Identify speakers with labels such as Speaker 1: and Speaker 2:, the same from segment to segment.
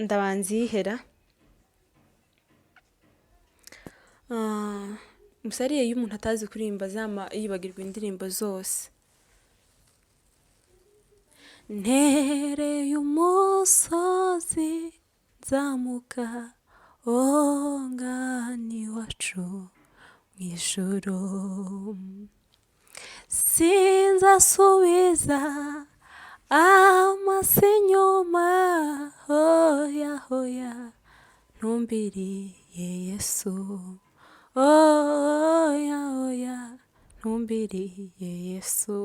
Speaker 1: ndabanzihera musariye iyo umuntu atazi kuririmba zama yibagirwa indirimbo zose. Ntereye umusozi nzamuka ngana iwacu mw'ijuru, sinzasubiza amaso inyuma, hoya hoya ntumbiriye Yesu, hoya hoya ntumbiriye Yesu.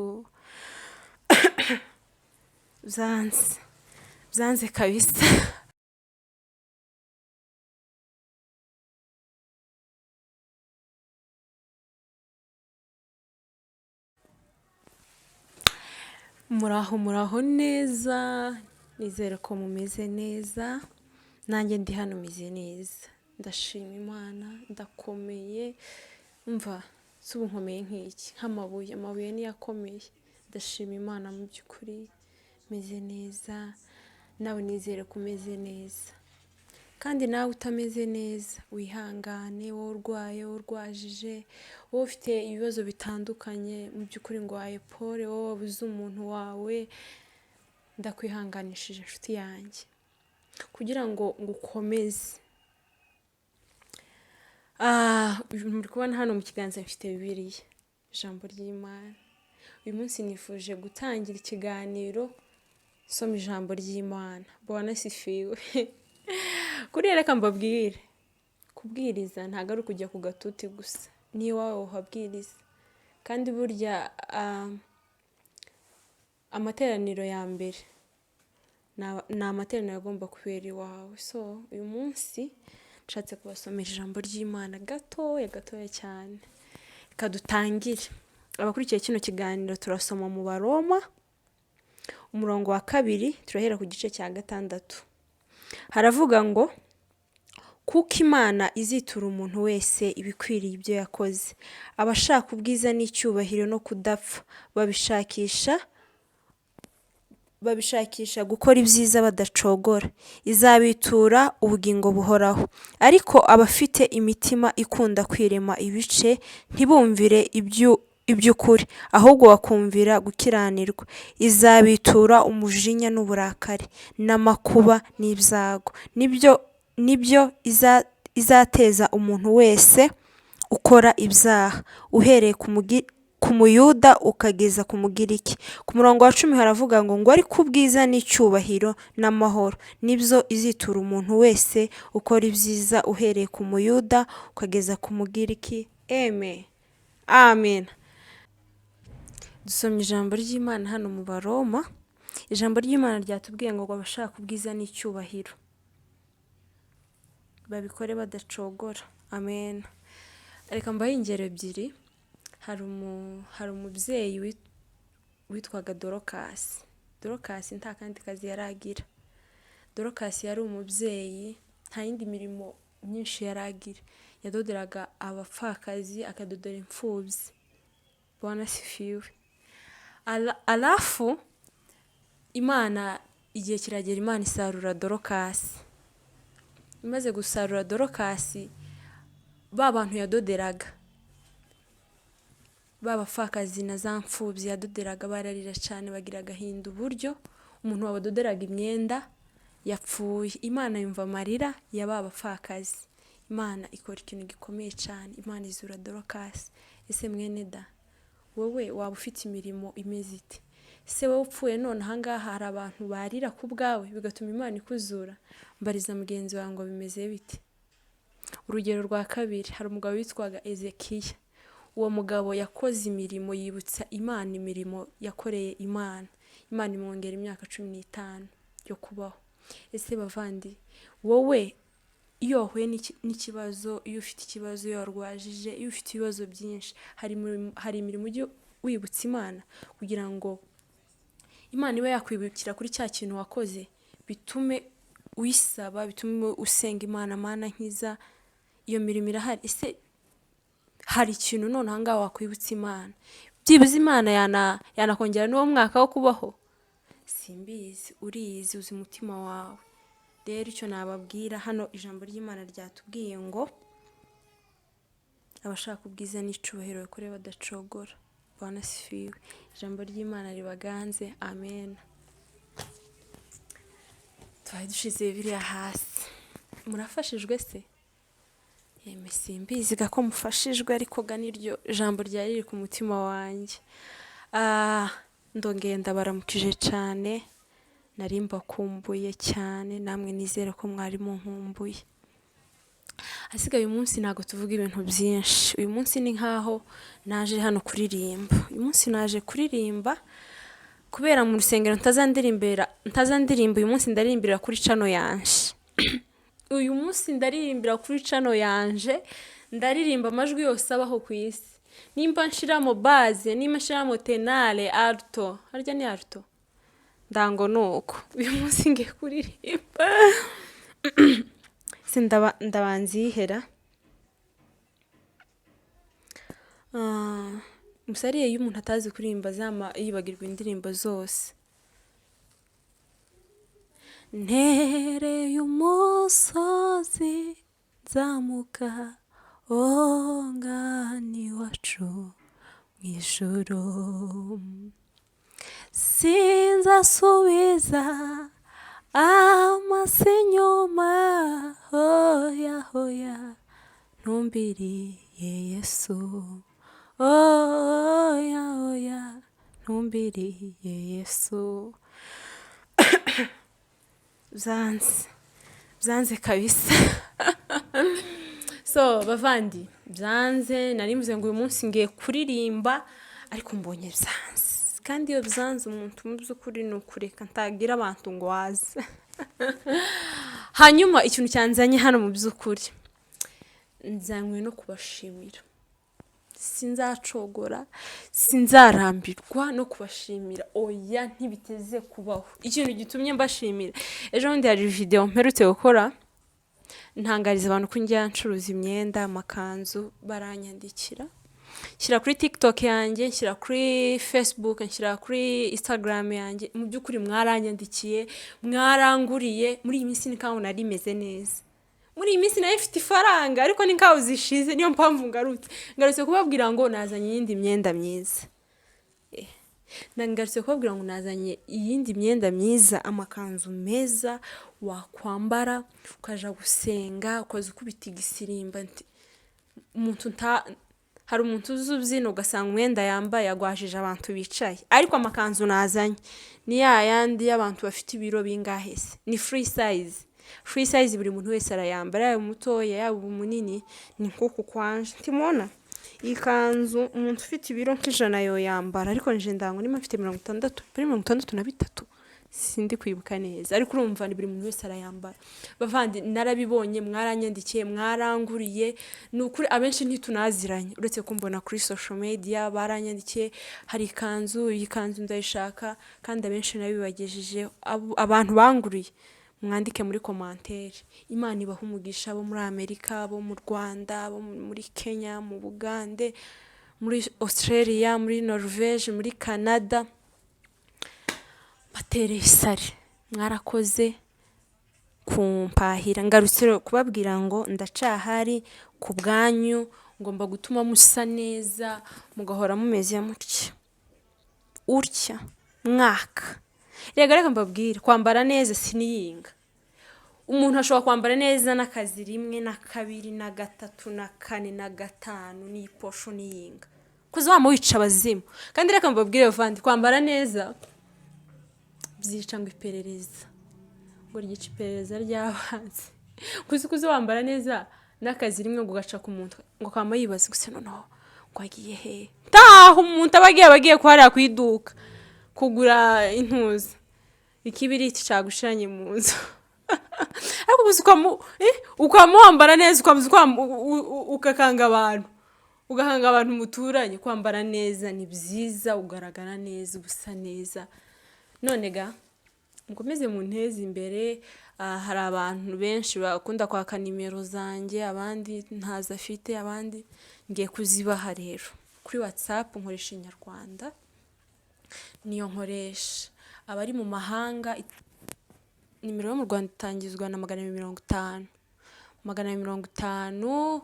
Speaker 1: byanze kabisa. muraho neza, nizere ko mumeze neza. Nanjye ndi hano meze neza, ndashima Imana, ndakomeye. Umva subu nkomeye nk'iki, amabuye niyo akomeye. Ndashima Imana mu by'ukuri, meze neza. Nawe nizere ko umeze neza, kandi nawe utameze neza wihangane. Wowe urwaye, wowe urwajije, wowe ufite ibibazo bitandukanye, mu by'ukuri ngo waye pole. Wowe wabuze umuntu wawe, ndakwihanganishije inshuti yanjye kugira ngo ngukomeze. Muri kubona hano mu kiganza mfite Bibiliya, Ijambo ry'Imana. Uyu munsi nifuje gutangira ikiganiro soma Ijambo ry'Imana. Bwana sifiwe. Kuriya reka mbabwire, kubwiriza ntabwo ari ukujya ku gatuti gusa, niyo wawe uhabwiriza. Kandi burya amateraniro ya mbere ni amateraniro agomba kubera iwawe. So uyu munsi nshatse kubasomera Ijambo ry'Imana gatoya cyane. Reka dutangire. Abakurikiye kino kiganiro turasoma mu Baroma umurongo wa 2, turahera ku gice cya 6. Haravuga ngo kuko Imana izitura umuntu wese ibikwiriye ibyo yakoze, abashaka ubwiza n'icyubahiro no kudapfa, babishakisha gukora ibyiza badacogora, izabitura ubugingo buhoraho. Ariko abafite imitima ikunda kwirema ibice ntibumvire iby'ukuri, ahubwo bakumvira gukiranirwa, izabitura umujinya n'uburakari n'amakuba n'ibyago. Nibyo izateza umuntu wese ukora ibyaha, uhereye ku muyuda ukageza ku mugiriki. Ku murongo wa 10 haravuga ngo ariko ubwiza n'icyubahiro n'amahoro nibyo izitura umuntu wese ukora ibyiza, uhereye ku muyuda ukageza ku mugiriki. Amen. Dusomye Ijambo ry'Imana hano mu Baroma. Ijambo ry'Imana ryatubwiye ngo abashaka ubwiza n'icyubahiro babikore badacogora. Amen. Reka mbahe ingero ebyiri. Hari umubyeyi witwaga Dorokasi nta kandi kazi yaragira. Dorokasi yari umubyeyi, nta yindi mirimo myinshi yaragira. Yadoderaga abapfakazi, akadodera imfubyi. Bwana sifiwe. Alafu Imana igihe kiragera, Imana isarura Dorokasi. Imaze gusarura Dorokasi, ba bantu yadoderaga, b'abapfakazi na za mfubyi yadoderaga bararira cyane, bagira agahinda uburyo umuntu wabadoderaga imyenda yapfuye. Imana yumva amarira ya b'abapfakazi. Imana ikora ikintu gikomeye cyane. Imana izura Dorokasi. Ese mwene da, wowe waba ufite imirimo imeze ite? Se wowe upfuye none ahangaha hari abantu barira ku bwawe bigatuma Imana ikuzura? Mbariza mugenzi wawe ngo bimeze bite? urugero rwa kabiri, hari umugabo witwaga Ezekiya. Uwo mugabo yakoze imirimo, yibutsa Imana imirimo yakoreye Imana imwongera imyaka 15 yo kubaho. Ese bavandi, wowe iyo wahuye n'ikibazo, iyo ufite ikibazo, iyo warwajije, iyo ufite ibibazo byinshi, hari imirimo ujye wibutsa Imana kugira ngo Imana ibe yakwibukira kuri cya kintu wakoze, bitume wisaba, bitume usenga Imana, Mana nkiza. Iyo mirimo irahari. Ese hari ikintu none ahangaha wakwibutsa Imana, byibuze Imana yanakongera n'uwo mwaka wo kubaho? Simbizi, uriyizi, uzi umutima wawe. Rero icyo nababwira hano, ijambo ry'Imana ryatubwiye ngo abashaka ubwiza n'icubahiro bakore badacogora. Bwana sifiwe. Ijambo ry'Imana ribaganze. Amen. Tubaye dushize Bibiliya hasi. Murafashijwe se? Simbizi ko mufashijwe, ariko niryo jambo ryari riri ku mutima wanjye. Ndongeye ndabaramukije cyane, nari mbakumbuye cyane, namwe nizere ko mwari munkumbuye. Asigaye uyu munsi ntago tuvuga ibintu byinshi. Uyu munsi ni nkaho naje hano kuririmba. Uyu munsi naje kuririmba kubera mu rusengero ntazandirimba. Uyu munsi ndaririmbira kuri channel yanje. Uyu munsi ndaririmbira kuri channel yanje, ndaririmba amajwi yose abaho ku isi. Nimba nshiramo base, nimba nshiramo tenale, alto, harya ni alto, ndango nuko. Uyu munsi ngiye kuririmba. Ndabanzihera. Musariye iyo umuntu atazi kuririmba yibagirwa indirimbo zose. Ntereye umusozi nzamuka, ngani wacu mw'ijuru, sinzasubiza amaso inyuma, hoya ntumbiriye Yesu, hoya ntumbiriye Yesu. Byanze kabisa. So bavandi, byanze. Nari mvuze ngo uyu munsi ngiye kuririmba, ariko mbonye byanze. Kandi iyo byanze umuntu mu by'ukuri ni ukureka ntagira abantu ngo waze. Hanyuma ikintu cyanzanye hano mu by'ukuri, nzanywe no kubashimira. Sinzacogora, sinzarambirwa no kubashimira. Oya, ntibiteze kubaho. Ikintu gitumye mbashimira, ejo bundi hari video mperutse gukora, ntangariza abantu ko njya ncuruza imyenda, amakanzu, baranyandikira. Nshyira kuri TikTok yanjye, nshyira kuri Facebook, nshyira kuri Instagram yanjye. Mu by'ukuri mwaranyandikiye, mwaranguriye. Muri iyi minsi nikaho nari meze neza. Muri iyi minsi nayo ifite ifaranga, ariko nikaho zishize. Niyo mpamvu ngarutse kubabwira ngo nazanye iyindi myenda myiza. Ngarutse kubabwira ngo nazanye iyindi myenda myiza, amakanzu meza wakwambara ukaja gusenga, ukaza ukubita igisirimba. Hari umuntu uzubyina ugasanga umwenda yambaye agwajije abantu bicaye, ariko amakanzu nazanye ni yayandi y'abantu bafite ibiro bingahe se. Ni free size. Free size buri muntu wese arayambara, yaba umutoya yaba umunini. Ni nkuko kwanje timona iyi kanzu umuntu ufite ibiro nk'ijana yo yambara, ariko nje ndango nima mfite 63, sindi kwibuka neza, ariko urumva ni buri muntu wese arayambara. Bavandi, narabibonye, mwaranyandikiye, mwaranguriye. Nukuri abenshi ntitunaziranye, uretse kumbona kuri social media baranyandikiye, hari kanzu, iyi kanzu ndayishaka, kandi abenshi nabibagejeje. Abantu banguriye, mwandike muri commentaire. Imana ibaha umugisha, bo muri Amerika, bo mu Rwanda, bo muri Kenya, mu Bugande, muri Australia, muri Norvège, muri Canada. Batereye isari, mwarakoze kumpahira. Ngarutse kubabwira ngo ndacahari ku bwanyu, ngomba gutuma musa neza, mugahora mumeze utya mwaka. Reka mbabwire, kwambara neza siniyinga. Umuntu ashobora kwambara neza n'akazi rimwe na kabiri na gatatu na kane na gatanu n'iposho niyinga. Kuza wica abazimu. Kandi reka mbabwire bavandi, kwambara neza byica ngo iperereza. Ngo ryica iperereza ry'abanzi. Kuza wambara neza n'akazi rimwe ngo gaca ku muntu ngo kama yibaza gusa noneho ngo agiye he taho umuntu abagiye kuharira kwiduka kugura intuza ikibiriti cagushiranye mu nzu ariko ukamuhambara neza ukakanga abantu ugahanga abantu muturanye. Kwambara neza ni byiza, ugaragara neza, ubusa neza. None ga mukomeze munteze imbere. Hari abantu benshi bakunda kwaka nimero zanjye, abandi ntaza afite, abandi ngiye kuzibaha rero. Kuri WhatsApp nkoresha Inyarwanda niyo nkoresha. Abari mu mahanga nimero yo mu Rwanda itangizwa na 250 250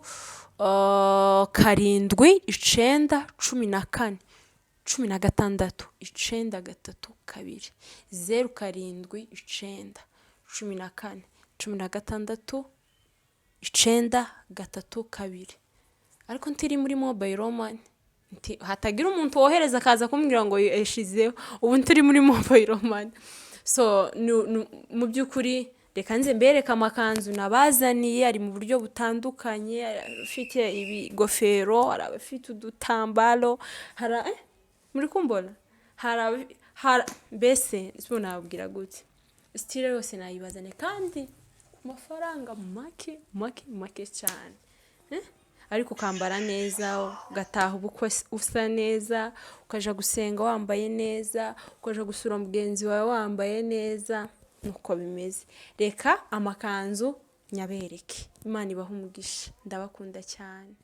Speaker 1: karindwi 9 14 16 9 3 2 karindwi 9 14 16 9 3 2. Ariko ntiri muri mobile money, hatagira umuntu wohereza akaza kumbwira ngo yeshizeho. Ubu ntiri muri mobile money. So mu byukuri reka nze mbereka amakanzu nabazaniye ari mu buryo butandukanye. Afite ibigofero, arabafite udutambaro, muri kumbona mbese sibwo nababwira gute, style yose nayibazane kandi ku mafaranga make cyane. Ariko ukambara neza, ugataha ubukwe usa neza, ukaja gusenga wambaye neza, ukaja gusura mugenzi wawe wambaye neza. Nuko bimeze. Reka amakanzu nyabereke. Imana ibaha umugisha. Ndabakunda cyane.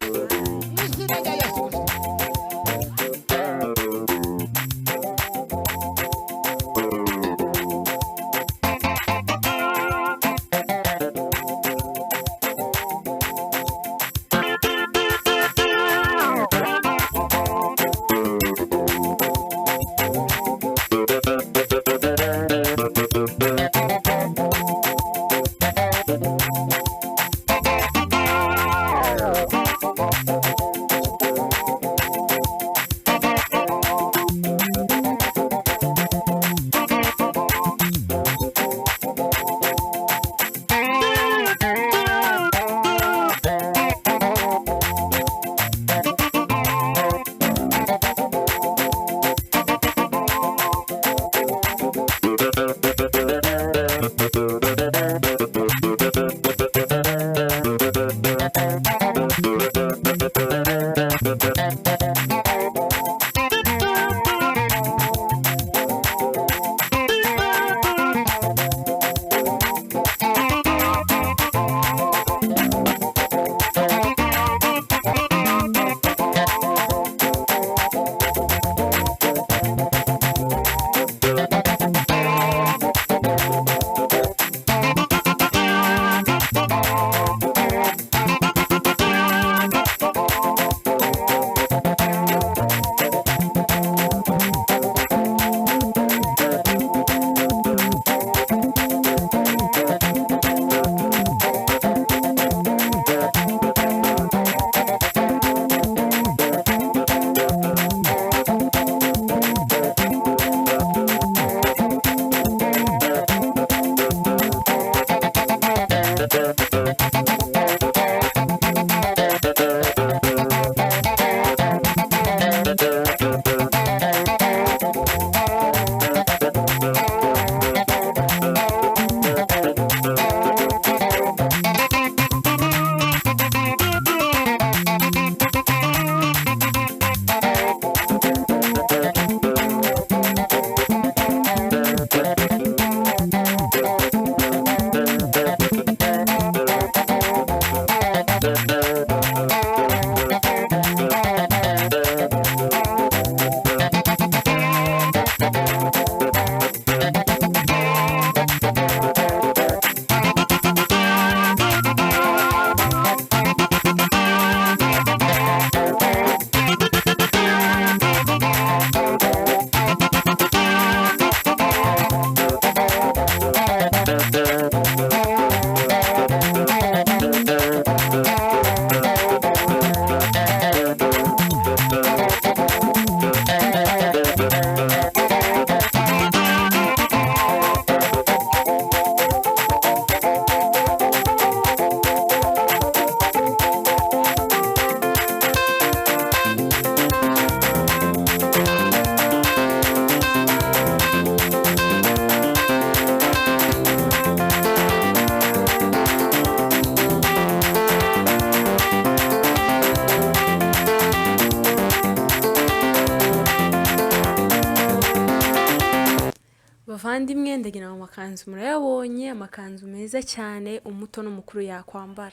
Speaker 1: bavandimwe, ndagira ngo amakanzu murayabonye, amakanzu meza cyane umuto n'umukuru yakwambara.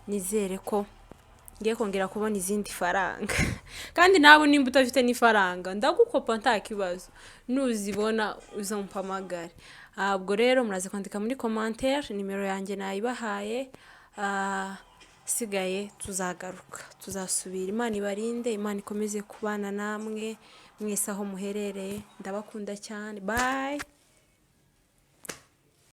Speaker 1: Nizere ko ngiye kongera kubona izindi faranga kandi nawe nimba utafite n'ifaranga ndagukopa nta kibazo, nuzibona uzampamagare. Ubwo rero muraza kwandika muri commentaire, nimero yanjye nayibahaye. Sigaye tuzagaruka, tuzasubira. Imana ibarinde, Imana ikomeze kubana namwe mwese aho muherereye, ndabakunda cyane. Bye.